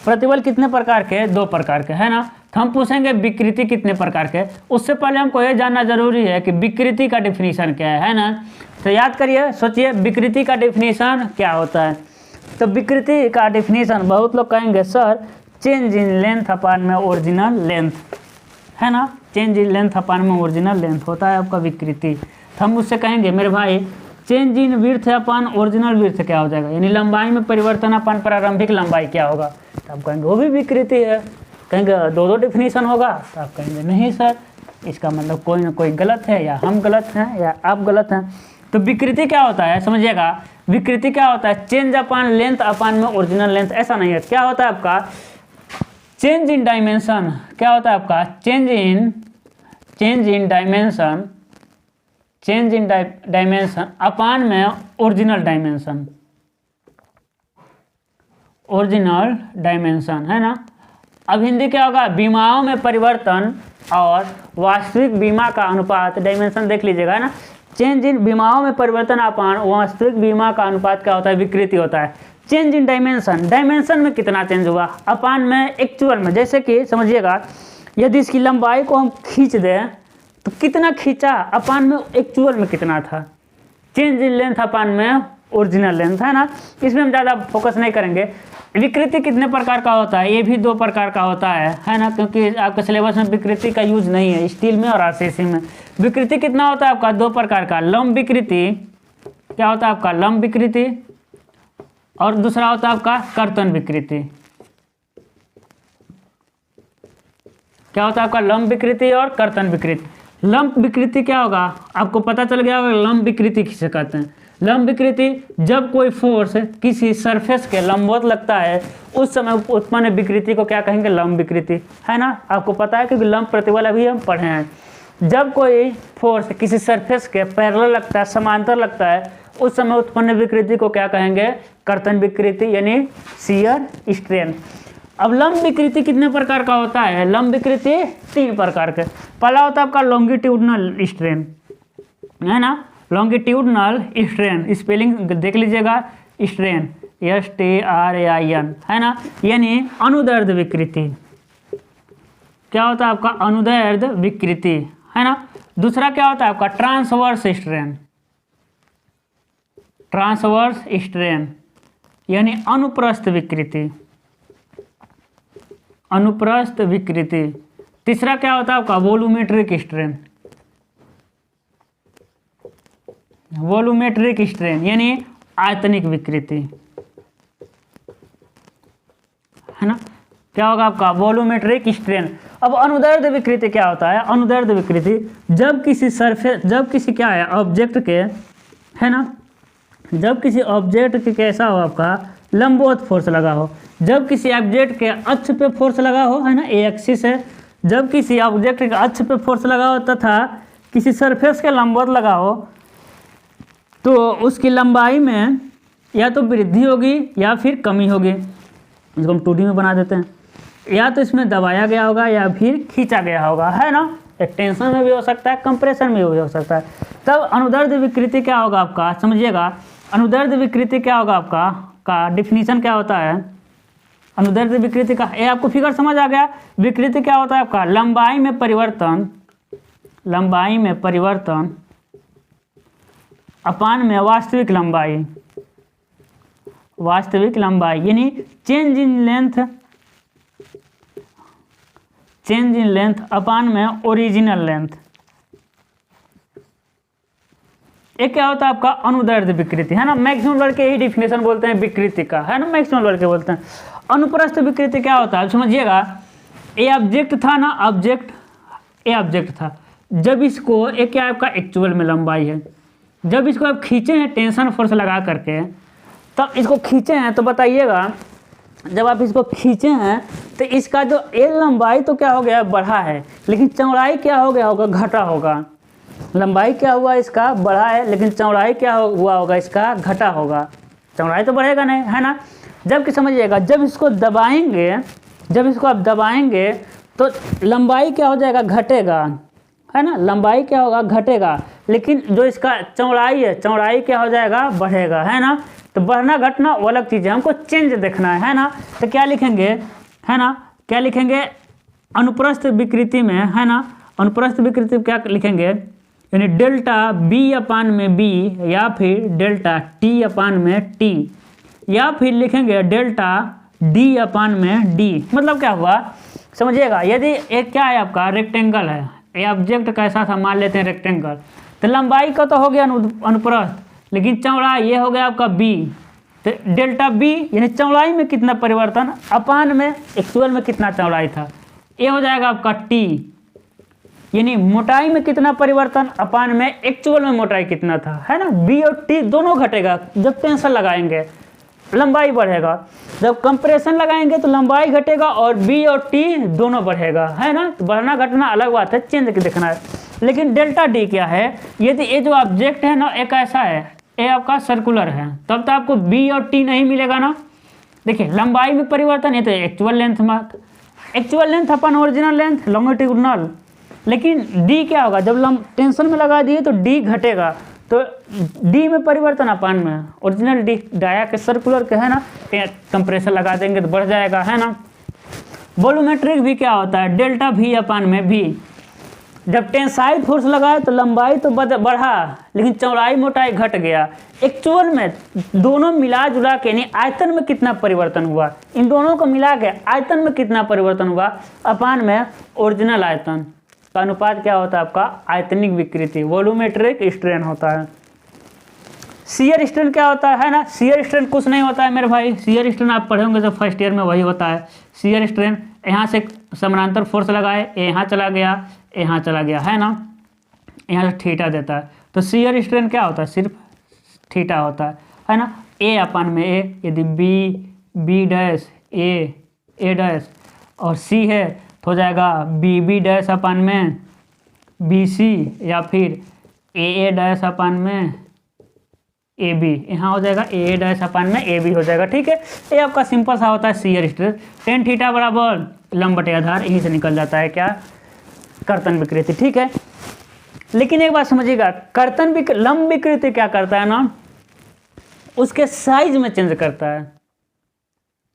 A: प्रतिबल कितने प्रकार के? 2 प्रकार के, है ना। तो हम पूछेंगे विकृति कितने प्रकार के। उससे पहले हमको ये जानना जरूरी है कि विकृति का डिफिनीशन क्या है ना। तो याद करिए, सोचिए विकृति का डिफिनीशन क्या होता है। तो विकृति का डिफिनीशन बहुत लोग कहेंगे sir change in length upon में ओरिजिनल लेंथ, है ना। चेंज इन लेंथ अपान में ओरिजिनल लेंथ होता है आपका विकृति। तो हम उससे कहेंगे मेरे भाई change in width upon original width क्या हो जाएगा, यानी लंबाई में परिवर्तन अपान प्रारंभिक लंबाई क्या होगा। तो आप कहेंगे वो भी विकृति है। कहेंगे 2 डिफिनीशन होगा, तो आप कहेंगे नहीं सर, इसका मतलब कोई ना कोई गलत है, या हम गलत हैं या आप गलत हैं। तो विकृति क्या होता है समझिएगा, विकृति क्या होता है? चेंज अपान लेंथ अपान में ओरिजिनल लेंथ, ऐसा नहीं है। क्या होता है आपका? Change in dimension. क्या होता है आपका? Change in dimension, change in dimension upon में ओरिजिनल डायमेंशन, ओरिजिनल डायमेंशन, है ना। अब हिंदी क्या होगा? बीमाओं में परिवर्तन और वास्तविक बीमा का अनुपात, डायमेंशन देख लीजिएगा, है ना। चेंज इन बीमाओं में परिवर्तन अपान वास्तविक बीमा का अनुपात क्या होता है? विकृति होता है। चेंज इन डायमेंशन, डायमेंशन में कितना चेंज हुआ, अपान में एक्चुअल में। जैसे कि समझिएगा, यदि इसकी लंबाई को हम खींच दें तो कितना खींचा, अपान में एक्चुअल में कितना था। चेंज इन लेंथ अपान में ओरिजिनल लेंथ, है ना। इसमें हम ज़्यादा फोकस नहीं करेंगे। विकृति कितने प्रकार का होता है? ये भी 2 प्रकार का होता है ना, क्योंकि आपके सिलेबस में विकृति का यूज नहीं है, स्टील में और आरसीसी में। विकृति कितना होता है आपका? 2 प्रकार का। लंब विकृति, क्या होता है आपका? लंब विकृति, और दूसरा होता है आपका कर्तन विकृति। क्या होता है आपका? लंब विकृति और कर्तन विकृति। लंब विकृति क्या होगा? आपको पता चल गया होगा लंब विकृति किसे कहते हैं। लंब विकृति, जब कोई फोर्स किसी सरफेस के लंबवत लगता है उस समय उत्पन्न विकृति को क्या कहेंगे? लंब विकृति, है ना। आपको पता है क्योंकि लंब प्रतिबल अभी हम पढ़े हैं। जब कोई फोर्स किसी सरफेस के पैरेलल लगता है, समांतर लगता है, उस समय उत्पन्न विकृति को क्या कहेंगे? कर्तन विकृति, यानी शियर स्ट्रेन। अब लंब विकृति कितने प्रकार का होता है? लंब विकृति 3 प्रकार के। पहला होता है आपका लॉन्गिट्यूडनल स्ट्रेन, है ना। लॉन्गिट्यूडनल स्ट्रेन, स्पेलिंग देख लीजिएगा, स्ट्रेन STRAIN, है ना, यानी अनुदैर्ध्य विकृति। क्या होता है आपका? अनुदैर्ध्य विकृति, है ना। दूसरा क्या होता है आपका? ट्रांसवर्स स्ट्रेन, ट्रांसवर्स स्ट्रेन यानी अनुप्रस्थ विकृति, अनुप्रस्थ विकृति। तीसरा क्या होता है आपका? वॉल्यूमेट्रिक स्ट्रेन, वॉल्यूमेट्रिक स्ट्रेन यानी आयतनिक विकृति, है ना। क्या होगा आपका? Volumetric strain. अब अनुदैर्ध्य विकृति क्या होता है? अनुदैर्ध्य विकृति जब किसी सरफेस, जब किसी क्या है ऑब्जेक्ट के, है ना, जब किसी ऑब्जेक्ट के कैसा हो आपका? लंबवत फोर्स लगा हो। जब किसी ऑब्जेक्ट के अक्ष पे फोर्स लगा हो, है ना, ए एक्सिस है, जब किसी ऑब्जेक्ट के अक्ष पे फोर्स लगा हो तथा किसी सरफेस के लंबवत लगा हो, तो उसकी लंबाई में या तो वृद्धि होगी या फिर कमी होगी। इसको हम 2D में बना देते हैं। या तो इसमें दबाया गया होगा या फिर खींचा गया होगा, है ना। एक टेंशन में भी हो सकता है, कंप्रेशन में भी हो सकता है। तब अनुदैर्ध्य विकृति क्या होगा आपका? समझिएगा, अनुदैर्ध्य विकृति क्या होगा आपका? का डिफिनीशन क्या होता है अनुदैर्ध्य विकृति का? ये आपको फिगर समझ आ गया। विकृति क्या होता है आपका? लंबाई में परिवर्तन, लंबाई में परिवर्तन अपान में वास्तविक लंबाई, वास्तविक लंबाई यानी change in length, change in length upon में ओरिजिनल लेंथ। एक क्या होता है आपका? अनुदैर्ध्य विकृति, है ना। मैक्सिमम लड़के यही डिफिनेशन बोलते हैं विकृति का, है ना, मैक्सिमम लड़के बोलते हैं। अनुप्रस्थ विकृति क्या होता है? समझिएगा, ए ऑब्जेक्ट था ना, ऑब्जेक्ट, ए ऑब्जेक्ट था, जब इसको एक क्या आपका एक्चुअल में लंबाई है, जब इसको आप खींचे हैं टेंशन फोर्स लगा करके, तब इसको खींचे हैं, तो बताइएगा जब आप इसको खींचे हैं तो इसका जो ए लंबाई तो क्या हो गया? बढ़ा है, लेकिन चौड़ाई क्या हो गया होगा? घटा होगा। लंबाई क्या हुआ इसका? बढ़ा है, लेकिन चौड़ाई क्या हुआ होगा इसका? घटा होगा। चौड़ाई तो बढ़ेगा नहीं, है ना। जबकि समझिएगा जब इसको दबाएंगे, जब इसको आप दबाएंगे तो लंबाई क्या हो जाएगा, घटेगा, है ना, लंबाई क्या होगा, घटेगा, लेकिन जो इसका चौड़ाई है, चौड़ाई क्या हो जाएगा, बढ़ेगा, है ना। तो बढ़ना घटना वो अलग चीज़ है, हमको चेंज देखना है ना। तो क्या लिखेंगे, है ना, क्या लिखेंगे, अनुप्रस्थ विकृति में, है ना, अनुप्रस्थ विकृति में क्या लिखेंगे, यानी डेल्टा बी अपान में बी, या फिर डेल्टा टी अपान में टी, या फिर लिखेंगे डेल्टा डी अपान में डी। मतलब क्या हुआ समझिएगा, यदि एक क्या है आपका रेक्टेंगल है, ये ऑब्जेक्ट कैसा था, मान लेते हैं रेक्टेंगल, तो लंबाई का तो हो गया अनुप्रस्थ, लेकिन चौड़ाई ये हो गया आपका बी, तो डेल्टा बी यानी चौड़ाई में कितना परिवर्तन अपान में एक्चुअल में कितना चौड़ाई था, ये हो जाएगा आपका टी, यानी मोटाई में कितना परिवर्तन अपान में एक्चुअल में मोटाई कितना था, है ना। बी और टी दोनों घटेगा, जब टेंशन लगाएंगे लंबाई बढ़ेगा, जब कंप्रेशन लगाएंगे तो लंबाई घटेगा और बी और टी दोनों बढ़ेगा, है ना। तो बढ़ना घटना अलग बात है, चेंज देखना है। लेकिन डेल्टा डी क्या है, यदि ये जो ऑब्जेक्ट है ना एक ऐसा है, ये आपका सर्कुलर है, तब तो आपको बी और टी नहीं मिलेगा ना। देखिए लंबाई में परिवर्तन, ये तो एक्चुअल लेंथ में, एक्चुअल लेंथ अपन ओरिजिनल लेंथ लॉन्गिट्यूडिनल, लेकिन डी क्या होगा, जब टेंशन में लगा दिए तो डी घटेगा, तो डी में परिवर्तन अपान में ओरिजिनल डी, डाया के सर्कुलर के, है ना, कंप्रेसर लगा देंगे तो बढ़ जाएगा, है ना। वॉल्यूमेट्रिक भी क्या होता है, डेल्टा भी अपान में भी, जब टेंसाइल फोर्स लगाए तो लंबाई तो बढ़ा, लेकिन चौड़ाई मोटाई घट गया। एक्चुअल में दोनों मिला जुला के यानी आयतन में कितना परिवर्तन हुआ, इन दोनों को मिला के आयतन में कितना परिवर्तन हुआ अपान में ओरिजिनल आयतन का अनुपात क्या होता है आपका, आयतनिक विकृति, वॉल्यूमेट्रिक स्ट्रेन होता है। शियर स्ट्रेन क्या होता है ना, शियर स्ट्रेन कुछ नहीं होता है मेरे भाई, शियर स्ट्रेन आप पढ़े होंगे जब फर्स्ट ईयर में, वही होता है शियर स्ट्रेन। यहाँ से समानांतर फोर्स लगाए, यहाँ चला गया, यहाँ चला गया, है ना, यहाँ से थीटा देता है, तो शियर स्ट्रेन क्या होता है, सिर्फ थीटा होता है ना। ए अपान में ए, यदि बी डैश ए डैश और सी है तो हो जाएगा बी डैश अपान में बी सी, या फिर ए डैश अपान में ए बी, यहाँ हो जाएगा ए डैश अपान में ए बी हो जाएगा, ठीक है। ये आपका सिंपल सा होता है शियर स्ट्रेस। टेन थीटा बराबर लंब बटे आधार, यहीं से निकल जाता है क्या, कर्तन विकृति, ठीक है। लेकिन एक बात समझिएगा, कर्तन लंब विकृति क्या करता है ना, उसके साइज में चेंज करता है,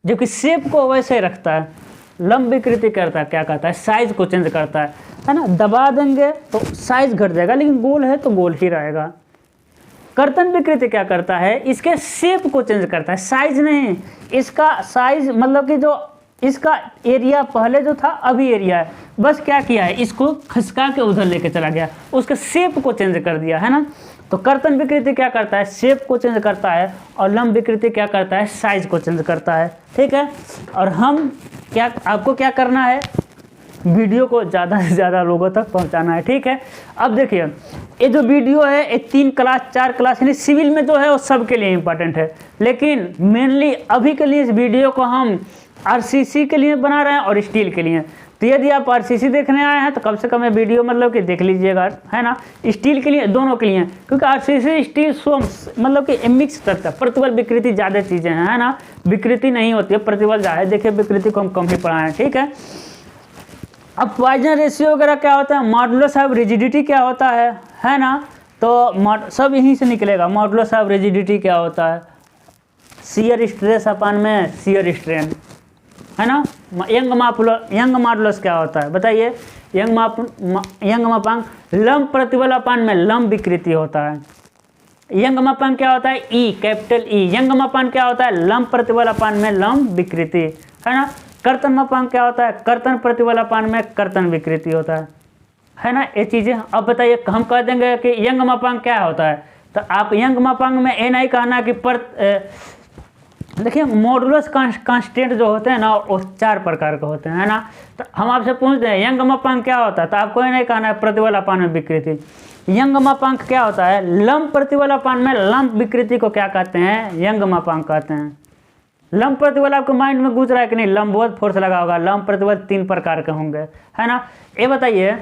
A: जबकि शेप को वैसे रखता है। लंब विकृति करता है क्या करता है, साइज को चेंज करता है ना। दबा देंगे तो साइज घट जाएगा, लेकिन गोल है तो गोल ही रहेगा। कर्तन विकृति क्या करता है, इसके शेप को चेंज करता है, साइज नहीं। इसका साइज मतलब कि जो इसका एरिया पहले जो था अभी एरिया है, बस क्या किया है, इसको खिसका के उधर लेके चला गया, उसके शेप को चेंज कर दिया, है ना। तो कर्तन विकृति क्या करता है, शेप को चेंज करता है, और लंब विकृति क्या करता है, साइज को चेंज करता है, ठीक है। और हम क्या, आपको क्या करना है, वीडियो को ज़्यादा से ज़्यादा लोगों तक पहुंचाना है, ठीक है। अब देखिए ये जो वीडियो है ये 3 क्लास 4 क्लास यानी सिविल में जो है वो सबके लिए इम्पोर्टेंट है, लेकिन मेनली अभी के लिए इस वीडियो को हम आरसीसी के लिए बना रहे हैं और स्टील के लिए। तो यदि आप आरसीसी देखने आए हैं तो कम से कम ये वीडियो मतलब कि देख लीजिएगा, है ना। स्टील के लिए, दोनों के लिए, क्योंकि आरसीसी स्टील मतलब कि मिक्स करता है, प्रतिबल विकृति ज़्यादा चीज़ें हैं, है ना। विकृति नहीं होती है, प्रतिबल ज़्यादा है। देखिए विकृति को हम कम ही पढ़ाएं, ठीक है। अब पॉइजन रेशियो वगैरह क्या होता है, मॉडुलस ऑफ रिजिडिटी क्या होता है ना। तो सब यहीं से निकलेगा। मॉडुलस ऑफ रिजिडिटी क्या होता है, शियर स्ट्रेस अपान में शियर स्ट्रेन, है ना। यंग मॉडुलस क्या होता है बताइए, यंग मापांक लंब प्रतिबल अपान में लंब विकृति होता है। यंग मापांक क्या होता है, ई, कैपिटल ई। यंग मापांक क्या होता है, लंब प्रतिबल अपान में लंब विकृति, है ना। कर्तन मापांक क्या होता है, कर्तन प्रतिबल अपान में कर्तन विकृति होता है ना। ये चीज़ें अब बताइए, हम कह देंगे कि यंग मापांक क्या होता है, तो आप यंग मापांक में ये नहीं कहना कि देखिए मॉडुलस कांस्टेंट जो होते हैं ना वो 4 प्रकार के होते हैं, है ना। तो हम आपसे पूछते हैं यंग मापांक क्या होता है, तो आपको ये नहीं कहना है प्रतिबल अपान में विकृति। यंग मापांक क्या होता है, लंब प्रतिबल अपान में लंब विकृति को क्या कहते हैं, यंग मापांक कहते हैं। लंब प्रतिबल आपके माइंड में गुजरा है कि नहीं, लंबवत फोर्स लगा होगा। लंब प्रतिबल 3 प्रकार के होंगे, है ना। ये बताइए,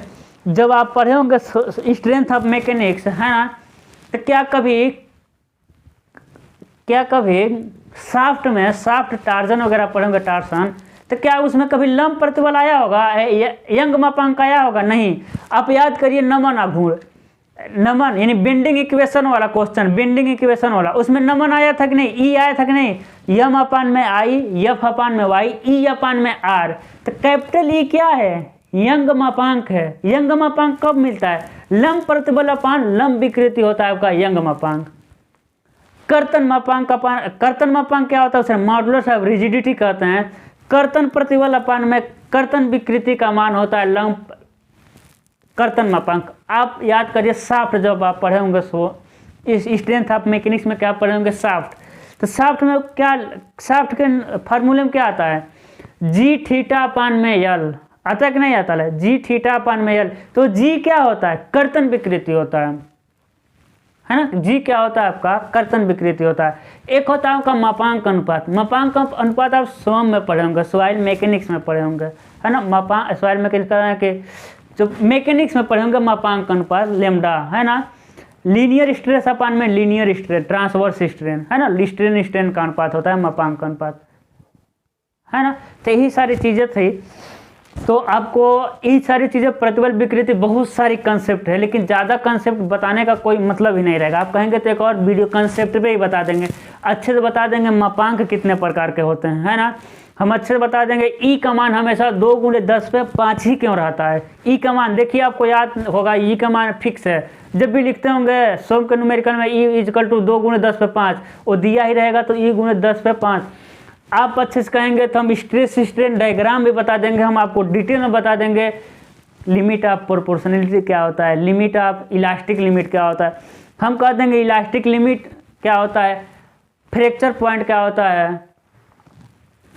A: जब आप पढ़े होंगे स्ट्रेंथ ऑफ मैकेनिक्स, है ना, तो क्या कभी साफ्ट में, साफ्ट टार्जन वगैरह पढ़े होंगे, टार्सन, तो क्या उसमें कभी लंब प्रतिबल आया होगा, यंग मापांक आया होगा? नहीं। आप याद करिए नमन आघूर्ण, नमन यानी बेंडिंग इक्वेशन वाला क्वेश्चन, बेंडिंग इक्वेशन वाला, उसमें नमन आया था कि नहीं, ई आया था कि नहीं, यम अपान में आई, यफ अपान में वाई, ई अपान में आर। तो कैपिटल ई क्या है? यंग मापांक है। यंग मापांक कब मिलता है? लंब प्रतिबल अपान लंब विकृति होता है आपका यंग मापांक। कर्तन मापांक अपान, कर्तन मापांक क्या होता है? उसे मॉडुलस ऑफ रिजिडिटी कहते हैं। कर्तन प्रतिबल अपान में कर्तन विकृति का मान होता है लंब कर्तन मापांक। आप याद करिए साफ्ट, जब आप पढ़े होंगे सो इस स्ट्रेंथ ऑफ मैकेनिक्स में क्या पढ़े होंगे? साफ्ट। तो साफ्ट में क्या, साफ्ट के फार्मूले में क्या आता है? जी थीटा अपान में यल आता है कि नहीं आता है? जी थीटा अपान में यल। तो जी क्या होता है? कर्तन विकृति होता है ना। जी क्या होता है आपका? कर्तन विकृति होता है। एक होता है आपका मापांक अनुपात। मापांक अनुपात आप स्वयं में पढ़े होंगे, सॉइल मैकेनिक्स में पढ़े होंगे, है ना। मापांक सॉइल मैकेनिक्स के जो मैकेनिक्स में पढ़े होंगे मापांक अनुपात लेमडा, है ना। लीनियर स्ट्रेस अपान में लीनियर स्ट्रेन, ट्रांसवर्स स्ट्रेन, है ना। स्ट्रेन स्ट्रेन का अनुपात होता है मापांक अनुपात, है ना। तो यही सारी चीज़ें थी। तो आपको यही सारी चीज़ें, प्रतिबल विकृति, बहुत सारी कंसेप्ट है, लेकिन ज़्यादा कंसेप्ट बताने का कोई मतलब ही नहीं रहेगा। आप कहेंगे तो एक और वीडियो कंसेप्ट पे ही बता देंगे, अच्छे से बता देंगे मापांक कितने प्रकार के होते हैं, है ना। हम अच्छे से बता देंगे ई का मान हमेशा 2 × 10 पे 5 ही क्यों रहता है। ई का मान देखिए, आपको याद होगा ई का मान फिक्स है। जब भी लिखते होंगे सोम के न्यूमेरिकल में ई इक्वल टू 2 × 10 पे 5, वो दिया ही रहेगा, तो ई × 10 पे 5। आप अच्छे से कहेंगे तो हम स्ट्रेस स्ट्रेन डायग्राम भी बता देंगे, हम आपको डिटेल में बता देंगे। लिमिट ऑफ प्रोपोर्शनलिटी क्या होता है, लिमिट ऑफ इलास्टिक लिमिट क्या होता है, हम कह देंगे इलास्टिक लिमिट क्या होता है, फ्रैक्चर पॉइंट क्या होता है,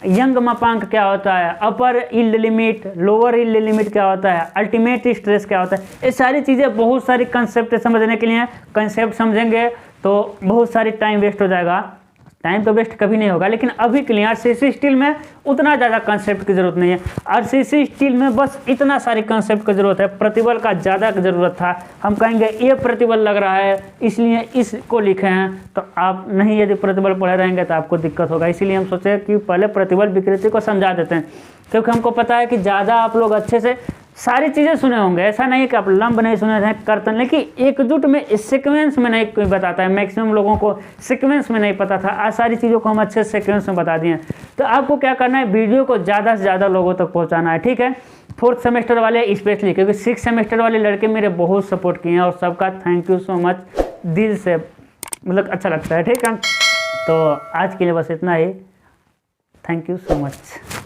A: यंग मापांक क्या होता है, upper yield limit, lower yield limit क्या होता है, अल्टीमेट स्ट्रेस क्या होता है। ये सारी चीज़ें, बहुत सारी कंसेप्ट समझने के लिए, कंसेप्ट समझेंगे तो बहुत सारी टाइम वेस्ट हो जाएगा। टाइम तो वेस्ट कभी नहीं होगा, लेकिन अभी के लिए आरसीसी स्टील में उतना ज़्यादा कंसेप्ट की ज़रूरत नहीं है। आरसीसी स्टील में बस इतना सारी कंसेप्ट की ज़रूरत है, प्रतिबल का ज़्यादा की ज़रूरत था। हम कहेंगे ये प्रतिबल लग रहा है इसलिए इसको लिखे हैं, तो आप नहीं, यदि प्रतिबल पढ़े रहेंगे तो आपको दिक्कत होगा। इसीलिए हम सोचे कि पहले प्रतिबल विकृति को समझा देते हैं, क्योंकि हमको पता है कि ज़्यादा आप लोग अच्छे से सारी चीज़ें सुने होंगे। ऐसा नहीं है कि आप लंब नहीं सुने हैं, कर्तन, लेकिन एकजुट में सीक्वेंस में नहीं कोई बताता है। मैक्सिमम लोगों को सीक्वेंस में नहीं पता था, आज सारी चीज़ों को हम अच्छे से सीक्वेंस में बता दिए। तो आपको क्या करना है, वीडियो को ज़्यादा से ज़्यादा लोगों तक पहुँचाना है, ठीक है। 4th सेमेस्टर वाले स्पेशली, क्योंकि 6th सेमेस्टर वाले लड़के मेरे बहुत सपोर्ट किए हैं, और सबका थैंक यू सो मच, दिल से, मतलब अच्छा लगता है, ठीक है। तो आज के लिए बस इतना ही, थैंक यू सो मच।